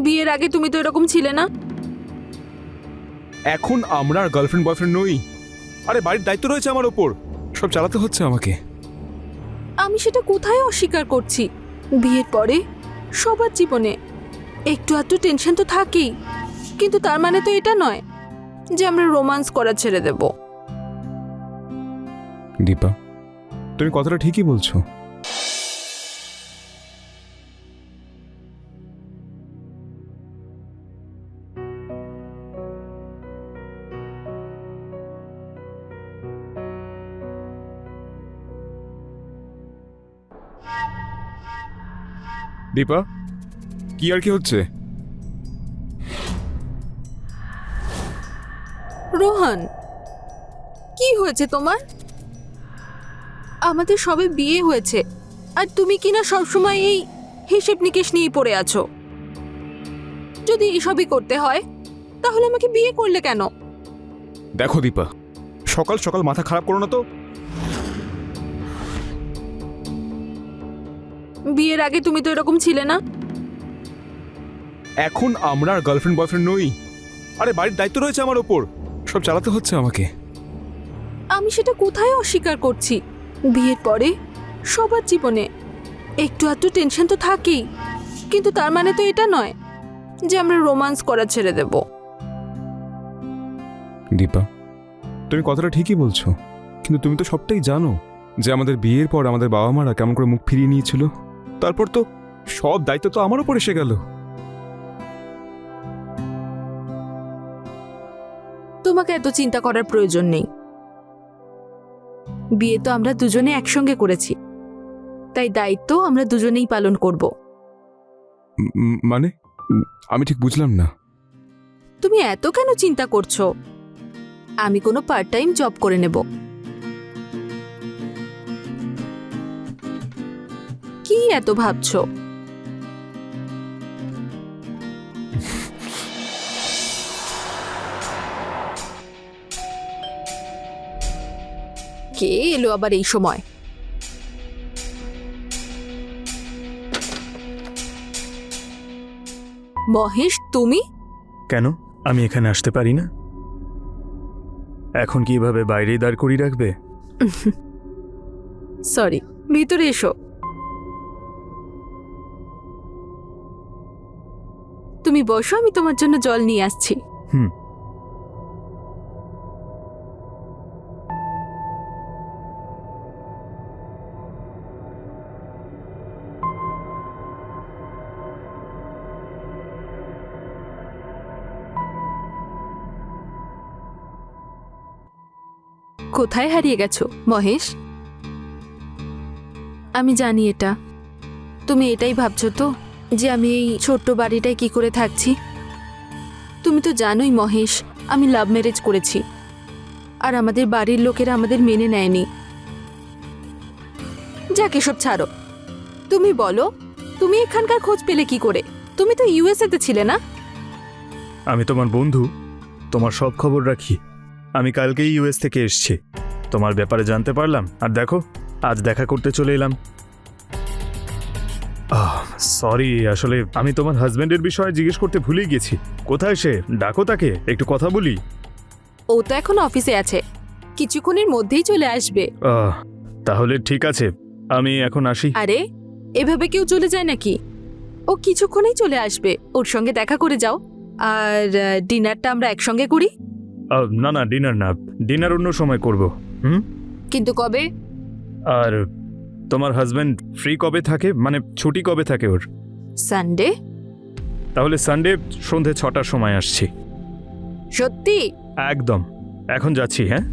বিয়ের আগে তুমি তো এরকম ছিলে না। এখন আমরা আর গার্লফ্রেন্ড বয়ফ্রেন্ড নই। আরে বাড়ির দায়িত্ব রয়েছে আমার ওপর, সব চালাতে হচ্ছে আমাকে। আমি সেটা কোথায় অস্বীকার করছি। বিয়ের পরে সবার জীবনে একটু আধটু টেনশন তো থাকেই, কিন্তু তার মানে তো এটা নয় যে আমরা রোমান্স করা ছেড়ে দেব। দীপা, তুমি কথাটা ঠিকই বলছো। দীপা, কি আর কি হচ্ছে? রোহন, কি হয়েছে তোমার? আমাদের সবে বিয়ে হয়েছে আর তুমি কিনা সবসময় এই হিসেব নিকেশ নিয়ে পড়ে আছো। যদি এসবই করতে হয় তাহলে আমাকে বিয়ে করলে কেন? দেখো দীপা, সকাল সকাল মাথা খারাপ করো না তো। বিয়ের আগে তুমি তো এরকম ছিলে না। এখন আমরা আর গার্লফ্রেন্ড বয়ফ্রেন্ড নই। আরে বাড়ির দায়িত্ব রয়েছে আমার ওপর, সব চালাতে হচ্ছে আমাকে। আমি সেটা কোথায় অস্বীকার করছি। বিয়ের পরে সবার জীবনে একটু আধটু টেনশন তো থাকেই, কিন্তু তার মানে তো এটা নয় যে আমরা রোমান্স করা ছেড়ে দেব। দীপা, তুমি কথাটা ঠিকই বলছো, কিন্তু তুমি তো সবটাই জানো যে আমাদের বিয়ের পর আমাদের বাবা মারা কেমন করে মুখ ফিরিয়ে নিয়েছিল। তারপর তো সব দায়িত্ব তো আমার উপর এসে গেল। তোমাকে এত চিন্তা করার প্রয়োজন নেই। বিয়ে তো আমরা দুজনে একসঙ্গে করেছি, তাই দায়িত্ব আমরা দুজনেই পালন করব। মানে আমি ঠিক বুঝলাম না। তুমি এত কেন চিন্তা করছো? আমি কোনো পার্ট টাইম জব করে নেব। কি এত ভাবছো? কে এলো আবার এই সময়? মহেশ, তুমি? কেন আমি এখানে আসতে পারি না? এখন কি এভাবে বাইরেই দাঁড় করিয়ে রাখবে? সরি, ভিতরে এসো। তুমি বসো, আমি তোমার জন্য জল নিয়ে আসছি। হুম। কোথায় হারিয়ে গেছো মহেশ? আমি জানি এটা তুমি এটাই ভাবছো তো, যে আমি এই ছোট্ট বাড়িটায় কি করে থাকছি। তুমি তো জানোই মহেশ, আমি লাভ ম্যারেজ করেছি, আর আমাদের বাড়ির লোকেরা আমাদের মেনে নেয়নি। যাক, এসব ছাড়ো। তুমি বলো, তুমি এখানকার খোঁজ পেলে কি করে? তুমি তো ইউএসএ তে ছিলে না? আমি তোমার বন্ধু, তোমার সব খবর রাখি। আমি কালকেই ইউএস থেকে এসেছি, তোমার ব্যাপারে জানতে পারলাম, আর দেখো আজ দেখা করতে চলে এলাম। সরি, আসলে আমি তোমার হাজবেন্ডের বিষয়ে জিজ্ঞেস করতে ভুলেই গেছি। কোথায় সে? ডাকো তাকে, একটু কথা বলি। ও তো এখন অফিসে আছে, কিছুক্ষণের মধ্যেই চলে আসবে। তাহলে ঠিক আছে, আমি এখন আসি। আরে, এভাবে কেউ চলে যায় নাকি? ও কিছুক্ষণেই চলে আসবে, ওর সঙ্গে দেখা করে যাও। আর ডিনারটা আমরা একসঙ্গে করি। না না, ডিনার না, ডিনার অন্য সময় করব। হুম। কিন্তু কবে? আর তোমার হাজবেন্ড ফ্রি কবে থাকে, মানে ছুটি কবে থাকে ওর? সানডে। তাহলে সানডে সন্ধে 6টার সময় আসছি। সত্যি? একদম, এখন যাচ্ছি। হ্যাঁ।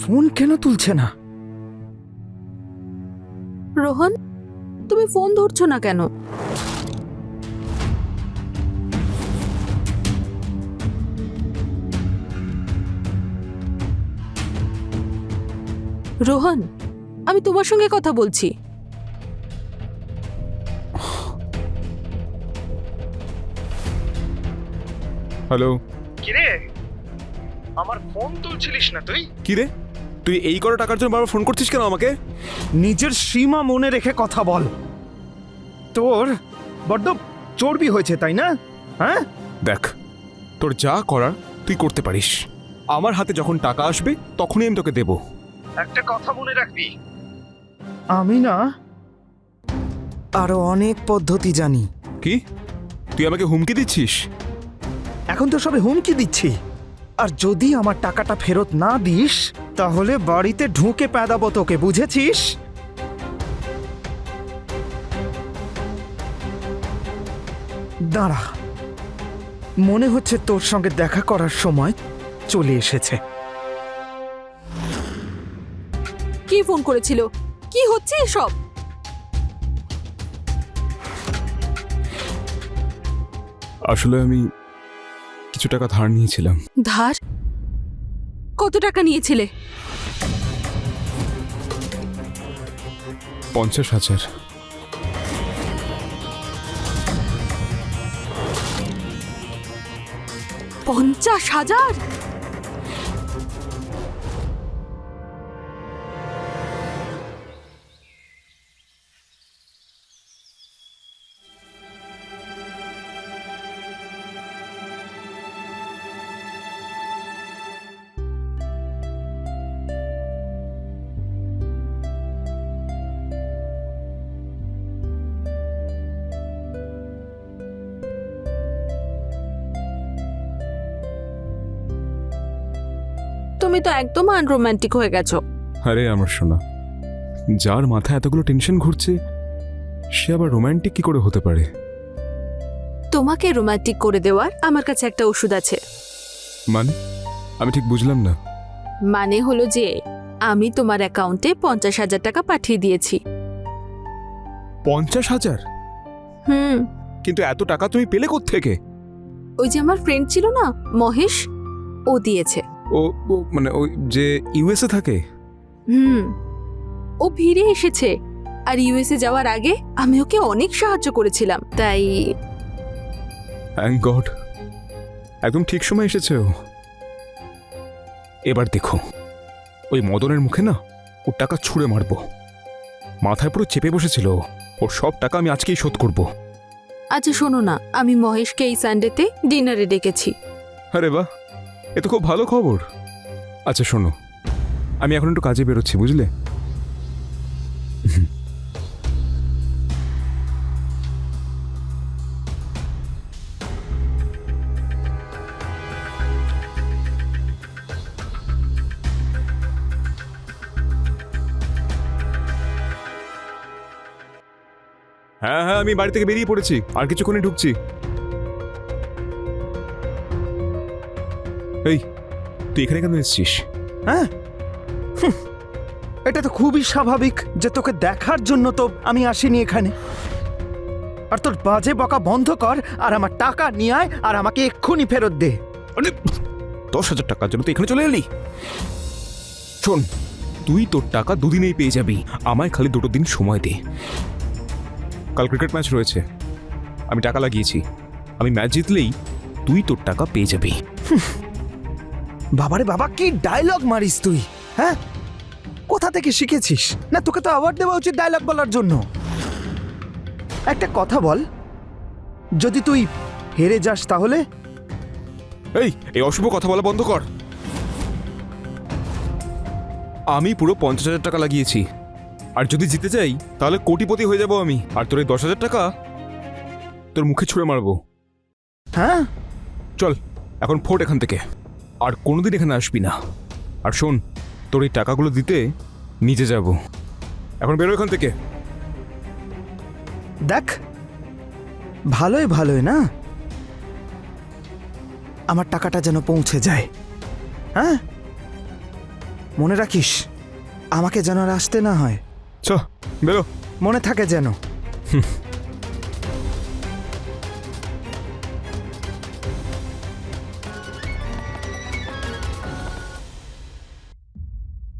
ফোন কেন তুলছে না? রোহন, তুমি ফোন ধরছো না কেন? রোহন, আমি তোমার সঙ্গে কথা বলছি। হ্যালো। কিরে, আমার ফোন তুলছিলিস না তুই? কি রে, তুই এই কটা টাকার জন্য বারবার ফোন করছিস কেন আমাকে? নিজের সীমা মনে রেখে কথা বল। তোর বড্ড চর্বি হয়েছে তাই না? হ্যাঁ, দেখ, তোর যা করার তুই করতে পারিস। আমার হাতে যখন টাকা আসবে তখনই আমি তোকে দেব। একটা কথা মনে রাখবি, আমি না আরো অনেক পদ্ধতি জানি। কি, তুই আমাকে হুমকি দিচ্ছিস? এখন তো সবে হুমকি দিচ্ছি, আর যদি আমার টাকাটা ফেরত না দিস তাহলে বাড়িতে ঢুকে পেদাবো তোকে, বুঝেছিস? দাঁড়া, মনে হচ্ছে তোর সঙ্গে দেখা করার সময় চলে এসেছে। কি ফোন করেছিল? কি হচ্ছে এসব? আসলে আমি কিছু টাকা ধার নিয়েছিলাম। ধার? কত টাকা নিয়েছিলে? 50,000। 50,000? তুমি তো একদম আনরোম্যান্টিক হয়ে গেছো। আরে আমার সোনা, যার মাথায় এতগুলো টেনশন ঘুরছে সে আবার রোমান্টিক কি করে হতে পারে? তোমাকে রোমান্টিক করে দেওয়ার আমার কাছে একটা ওষুধ আছে। মানে, আমি ঠিক বুঝলাম না। মানে হলো যে আমি তোমার অ্যাকাউন্টে 50,000 টাকা পাঠিয়ে দিয়েছি। 50,000? হুম, কিন্তু এত টাকা তুমি পেলে কোত্থেকে? ওই যে আমার ফ্রেন্ড ছিল না, মহেশ, ও দিয়েছে। ও মানে ওই যে ইউএসএ থাকে? হুম, ও ফিরে এসেছে। আর ইউএসএ যাওয়ার আগে আমি ওকে অনেক সাহায্য করেছিলাম, তাই থ্যাংক গড, একদম ঠিক সময় এসেছে ও। এবার দেখো, ওই মদনের মুখে না ওর টাকা ছুঁড়ে মারবো। মাথায় পুরো চেপে বসেছিল ও। ওর সব টাকা আমি আজকেই শোধ করব। আচ্ছা শোনো না, আমি মহেশকে এই সানডেতে ডিনারে ডেকেছি। আরে বাহ, এ তো খুব ভালো খবর। আচ্ছা শোনো, আমি এখন একটু কাজে বেরোচ্ছি, বুঝলে? হ্যাঁ হ্যাঁ, আমি বাড়ি থেকে বেরিয়ে পড়েছি, আর কিছুক্ষণে ঢুকছি। এই, তুই এখানে কেন এসেছিস? হ্যাঁ, এটা তো খুবই স্বাভাবিক যে তোকে দেখার জন্য তো আমি আসিনি এখানে। আর তোর বাজে বকা বন্ধ কর, আর আমার টাকা নিয়ে আয়, আর আমাকে এক্ষুনি ফেরত দে। আরে 10,000 টাকার জন্য তুই এখানে চলে এলি? শোন, তুই তোর টাকা দুদিনেই পেয়ে যাবি, আমায় খালি 2 দিন সময় দে। কাল ক্রিকেট ম্যাচ রয়েছে, আমি টাকা লাগিয়েছি। আমি ম্যাচ জিতলেই তুই তোর টাকা পেয়ে যাবি। বাবারে বাবা, কি ডায়লগ মারিস তুই! হ্যাঁ, কোথা থেকে শিখেছিস? না, তোকে তো অ্যাওয়ার্ড দেওয়া উচিত ডায়লগ বলার জন্য। একটা কথা বল, যদি তুই হেরে যাস তাহলে? এই অশুভ কথা বলা বন্ধ কর। আমি পুরো 50,000 টাকা লাগিয়েছি, আর যদি জিতে যাই তাহলে কোটিপতি হয়ে যাব আমি। আর তোর এই 10,000 টাকা তোর মুখে ছুঁড়ে মারবো। হ্যাঁ, চল এখন ফোট এখান থেকে, আর কোনোদিন এখানে আসবি না। আর শোন, তোর এই টাকাগুলো দিতে নিচে যাব। এখন বেরো এখান থেকে। দেখ, ভালোই ভালোই না, আমার টাকাটা যেন পৌঁছে যায়। হ্যাঁ, মনে রাখিস, আমাকে যেন আর আসতে না হয়। চ বেরো। মনে থাকে যেন।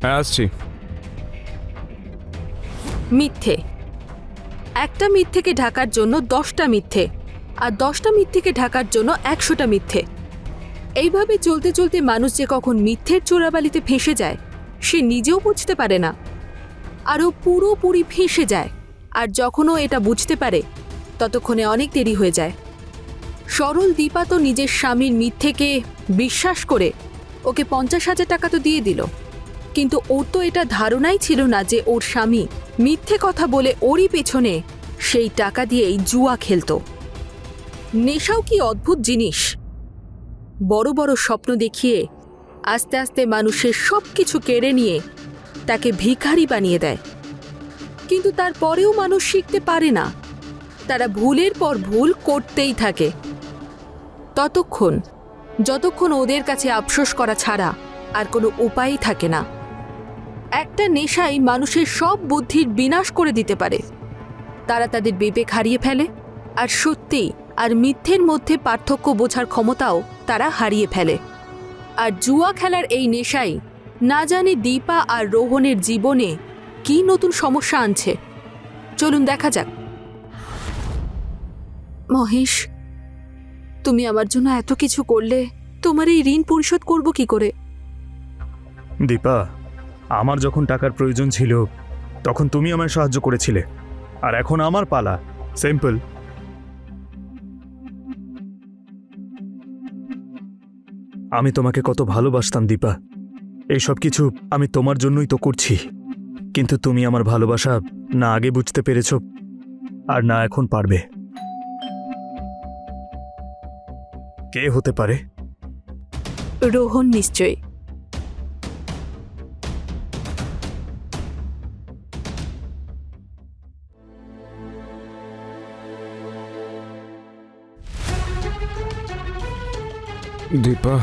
হ্যাঁ আসছি। মিথ্যে। একটা মিথ্যেকে ঢাকার জন্য 10টা মিথ্যে, আর 10টা মিথ্যেকে ঢাকার জন্য 100টা মিথ্যে। এইভাবে চলতে চলতে মানুষ যে কখন মিথ্যের চোরাবালিতে ফেঁসে যায় সে নিজেও বুঝতে পারে না, আরও পুরোপুরি ফেঁসে যায়। আর যখনও এটা বুঝতে পারে ততক্ষণে অনেক দেরি হয়ে যায়। সরল দীপা তো নিজের স্বামীর মিথ্যেকে বিশ্বাস করে ওকে 50,000 টাকা তো দিয়ে দিল, কিন্তু ওর তো এটা ধারণাই ছিল না যে ওর স্বামী মিথ্যে কথা বলে ওরই পেছনে সেই টাকা দিয়েই জুয়া খেলতো। নেশাও কি অদ্ভুত জিনিস! বড় বড় স্বপ্ন দেখিয়ে আস্তে আস্তে মানুষের সব কিছু কেড়ে নিয়ে তাকে ভিখারি বানিয়ে দেয়। কিন্তু তারপরেও মানুষ শিখতে পারে না, তারা ভুলের পর ভুল করতেই থাকে যতক্ষণ ওদের কাছে আফসোস করা ছাড়া আর কোনো উপায়ই থাকে না। একটা নেশাই মানুষের সব বুদ্ধির বিনাশ করে দিতে পারে। তারা তাদের বিবেক হারিয়ে ফেলে, আর সত্যি আর মিথ্যের মধ্যে পার্থক্য বোঝার ক্ষমতাও তারা হারিয়ে ফেলে। আর জুয়া খেলার এই নেশাই না জানে দীপা আর রোহনের জীবনে কি নতুন সমস্যা আনছে। চলুন দেখা যাক। মহেশ, তুমি আমার জন্য এত কিছু করলে, তোমার এই ঋণ পরিশোধ করব কি করে? দীপা, আমার যখন টাকার প্রয়োজন ছিল তখন তুমি আমায় সাহায্য করেছিলে, আর এখন আমার পালা। সিম্পল। আমি তোমাকে কত ভালোবাসতাম দীপা, এই সব কিছু আমি তোমার জন্যই তো করছি। কিন্তু তুমি আমার ভালোবাসা না আগে বুঝতে পেরেছ, আর না এখন পারবে। কে হতে পারে? রোহন নিশ্চয়ই। দীপা,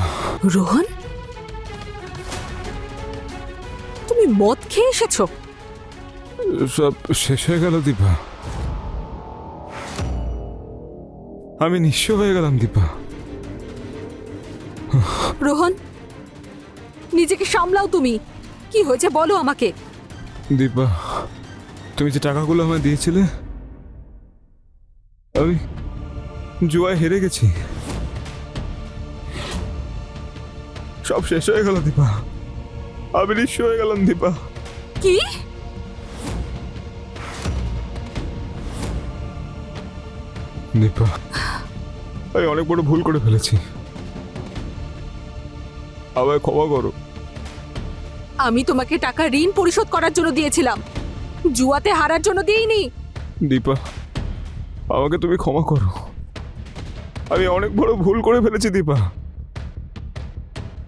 রোহন, তুমি মদ খেয়ে এসেছো? সব শেষ হয়ে গেল দীপা। আমি নিঃস্ব হয়ে গেলাম দীপা। রোহন, নিজেকে সামলাও। তুমি কি হয়েছে বলো আমাকে। দীপা, তুমি যে টাকাগুলো আমায় দিয়েছিলে, আমি জুয়ায় হেরে গেছি। সব শেষ হয়ে গেল দীপা। আমি নিঃস্ব হয়ে গেলাম দীপা। কি? দীপা, আমি অনেক বড় ভুল করে ফেলেছি, আমায় ক্ষমা করো। আমি তোমাকে টাকা ঋণ পরিশোধ করার জন্য দিয়েছিলাম, জুয়াতে হারার জন্য দিইনি। দীপা, আমাকে তুমি ক্ষমা করো। আমি অনেক বড় ভুল করে ফেলেছি দীপা।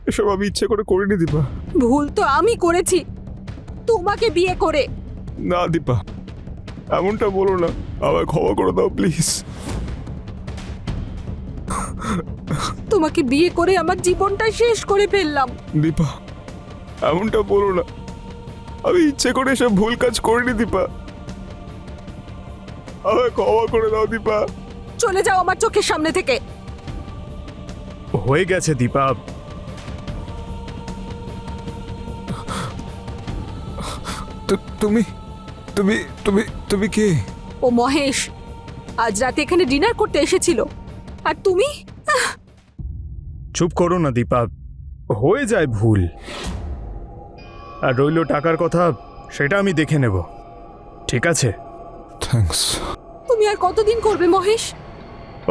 এসব আমি ইচ্ছে করে করিনি দীপা। ভুল তো আমি করেছি, তোমাকে বিয়ে করে। না দীপা, এমনটা বলো না। আমায় ক্ষমা করে দাও প্লিজ। তোমাকে বিয়ে করে আমার জীবনটা শেষ করে ফেললাম। দীপা, এমনটা বলো না। আমি ইচ্ছে করে এসব ভুল কাজ করিনি দীপা। আমায় ক্ষমা করে দাও দীপা। চলে যাও আমার চোখের সামনে থেকে। হয়ে গেছে দীপা। তুমি তুমি তুমি তুমি কে? ও মহেশ, আজ রাতে এখানে ডিনার করতে এসেছিল, আর তুমি? চুপ করো না দীপা, হয়ে যায় ভুল। আর রইল টাকার কথা, সেটা আমি দেখে নেব, ঠিক আছে? থ্যাঙ্কস। তুমি আর কতদিন করবে মহেশ?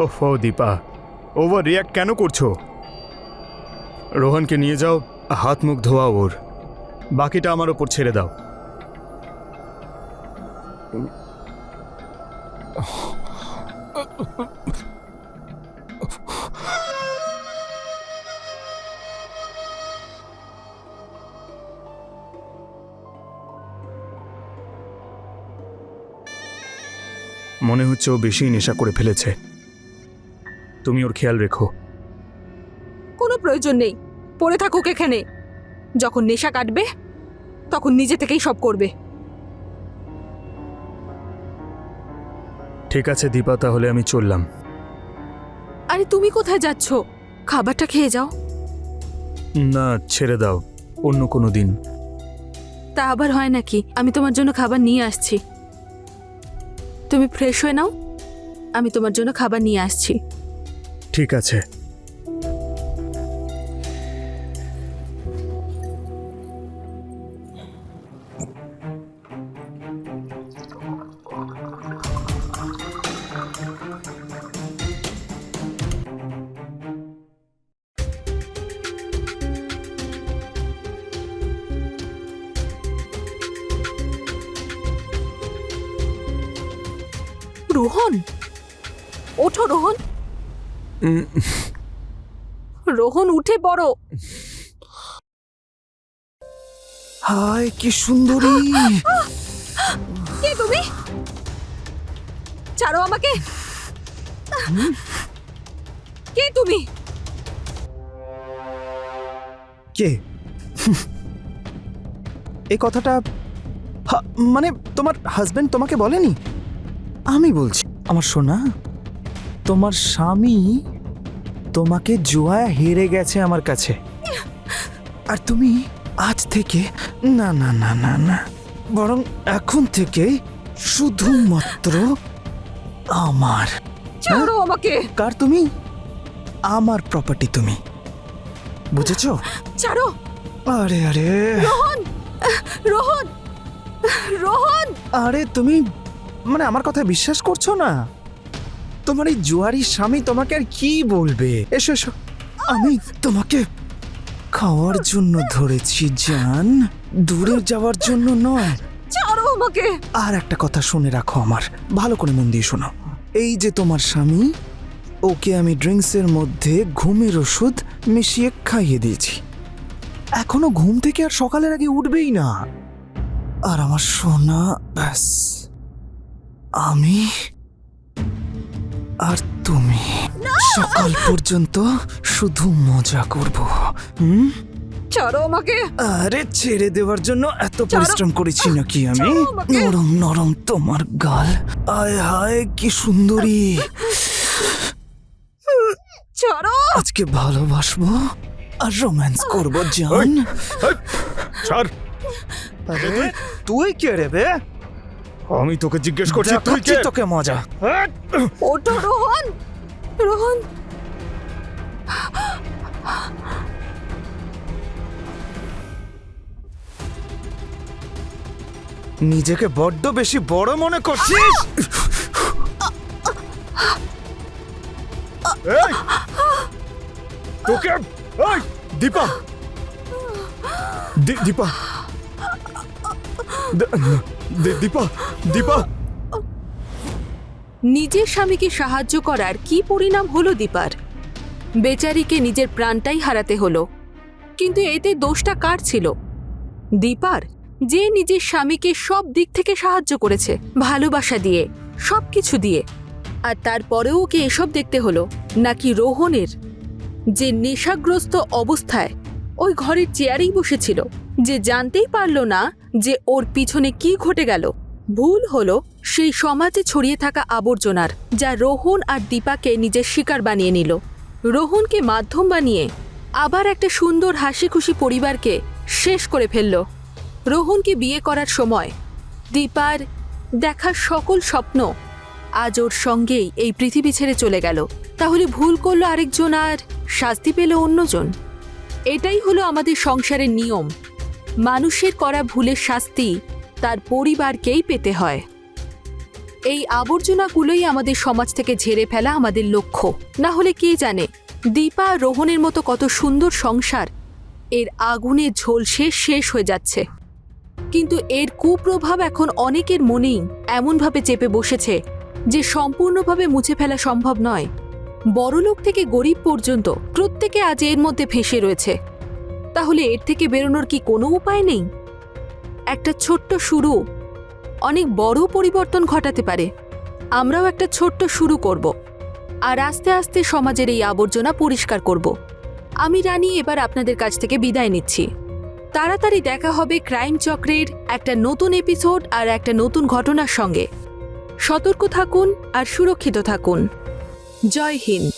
ওহো দীপা, ওভার রিয়াক্ট কেন করছো? রোহনকে নিয়ে যাও, হাত মুখ ধোয়া ওর, বাকিটা আমার ওপর ছেড়ে দাও। মনে হচ্ছে ও বেশি নেশা করে ফেলেছে, তুমি ওর খেয়াল রেখো। কোনো প্রয়োজন নেই, পড়ে থাকুক এখানে। যখন নেশা কাটবে তখন নিজে থেকেই সব করবে। ঠিক আছে দীপা, তাহলে আমি চললাম। আরে তুমি কোথায় যাচ্ছ? খাবারটা খেয়ে যাও। না, ছেড়ে দাও, অন্য কোনো দিন। তা আবার হয় নাকি? আমি তোমার জন্য খাবার নিয়ে আসছি। তুমি ফ্রেশ হয়ে নাও, আমি তোমার জন্য খাবার নিয়ে আসছি। ঠিক আছে। রোহন, ওঠো রোহন। রোহন উঠে পড়ো। হায় কি সুন্দরী! কে তুমি? ছাড়ো আমাকে। কে তুমি? কে? এই কথাটা মানে তোমার হাজবেন্ড তোমাকে বলেনি? আমি বলছি আমার সোনা, তোমার স্বামী তোমাকে জুয়ায় হেরে গেছে আমার কাছে, আর তুমি আজ থেকে না না না না না, বরং এখন থেকে শুধুমাত্র আমার। ছাড়ো আমাকে। কার তুমি? আমার প্রপার্টি তুমি, বুঝেছো? ছাড়ো। আরে আরে রোহন, রোহন, রোহন। আরে তুমি মানে আমার কথা বিশ্বাস করছো না? তোমার এই জুয়ারি স্বামী তোমাকে আর কি বলবে? এসো এসো, আমি তোমাকে খাওয়ার জন্য ধরেছি জান, দূরে যাওয়ার জন্য নয়। ছাড়ো আমাকে। আর একটা কথা শুনে রাখো, আমার ভালো করে মন দিয়ে শোনো। এই যে তোমার স্বামী, ওকে আমি ড্রিঙ্কসের মধ্যে ঘুমের ওষুধ মিশিয়ে খাইয়ে দিয়েছি। এখনো ঘুম থেকে আর সকালের আগে উঠবেই না। আর আমার সোনা, ব্যাস আমি আর তুমি সকাল পর্যন্ত শুধু মজা করব। ছাড়ো আমাকে। আরে ছেড়ে দেওয়ার জন্য এত পরিশ্রম করেছি নাকি আমি? নরম নরম তোমার গাল, আয় হায় কি সুন্দরী! ছাড়ো। আজকে ভালোবাসবো আর রোম্যান্স করবো জান। ছাড়। আরে তুই কে রে বে? আমি তোকে জিজ্ঞেস করছি তুই দেখাচ্ছি কে? তোকে মজা। ওঠো রোহন, রোহন। নিজেকে বড্ড বেশি বড় মনে করছিস? এই! তোকে এই দীপা, দীপা, দীপা, দীপা। নিজের স্বামীকে সাহায্য করার কি পরিণাম হলো দীপার? বেচারিকে নিজের প্রাণটাই হারাতে হলো। কিন্তু এতে দোষটা কার ছিল? দীপার, যে নিজের স্বামীকে সব দিক থেকে সাহায্য করেছে, ভালোবাসা দিয়ে, সবকিছু দিয়ে। আর তারপরেও ওকে এসব দেখতে হলো? নাকি রোহনের, যে নেশাগ্রস্ত অবস্থায় ওই ঘরের চেয়ারেই বসেছিল, যে জানতেই পারল না যে ওর পিছনে কি ঘটে গেল? ভুল হলো সেই সমাজে ছড়িয়ে থাকা আবর্জনার, যা রোহন আর দীপাকে নিজের শিকার বানিয়ে নিল। রোহনকে মাধ্যম বানিয়ে আবার একটা সুন্দর হাসি খুশি পরিবারকে শেষ করে ফেলল। রোহনকে বিয়ে করার সময় দীপার দেখা সকল স্বপ্ন আজ ওর সঙ্গেই এই পৃথিবী ছেড়ে চলে গেল। তাহলে ভুল করলো আরেকজন আর শাস্তি পেল অন্যজন। এটাই হলো আমাদের সংসারের নিয়ম। মানুষের করা ভুলের শাস্তি তার পরিবারকেই পেতে হয়। এই আবর্জনাগুলোই আমাদের সমাজ থেকে ঝেড়ে ফেলা আমাদের লক্ষ্য। না হলে কে জানে, দীপা রোহনের মতো কত সুন্দর সংসার এর আগুনে ঝলসে শেষ হয়ে যাচ্ছে। কিন্তু এর কুপ্রভাব এখন অনেকের মনেই এমনভাবে চেপে বসেছে যে সম্পূর্ণভাবে মুছে ফেলা সম্ভব নয়। বড়লোক থেকে গরিব পর্যন্ত প্রত্যেকে আজ এর মধ্যে ফেঁসে রয়েছে। তাহলে এর থেকে বেরোনোর কি কোনো উপায় নেই? একটা ছোট্ট শুরু অনেক বড় পরিবর্তন ঘটাতে পারে। আমরাও একটা ছোট্ট শুরু করব, আর আস্তে আস্তে সমাজের এই আবর্জনা পরিষ্কার করব। আমি রানী এবার আপনাদের কাছ থেকে বিদায় নিচ্ছি। তাড়াতাড়ি দেখা হবে ক্রাইম চক্রের একটা নতুন এপিসোড আর একটা নতুন ঘটনার সঙ্গে। সতর্ক থাকুন আর সুরক্ষিত থাকুন। জয় হিন্দ।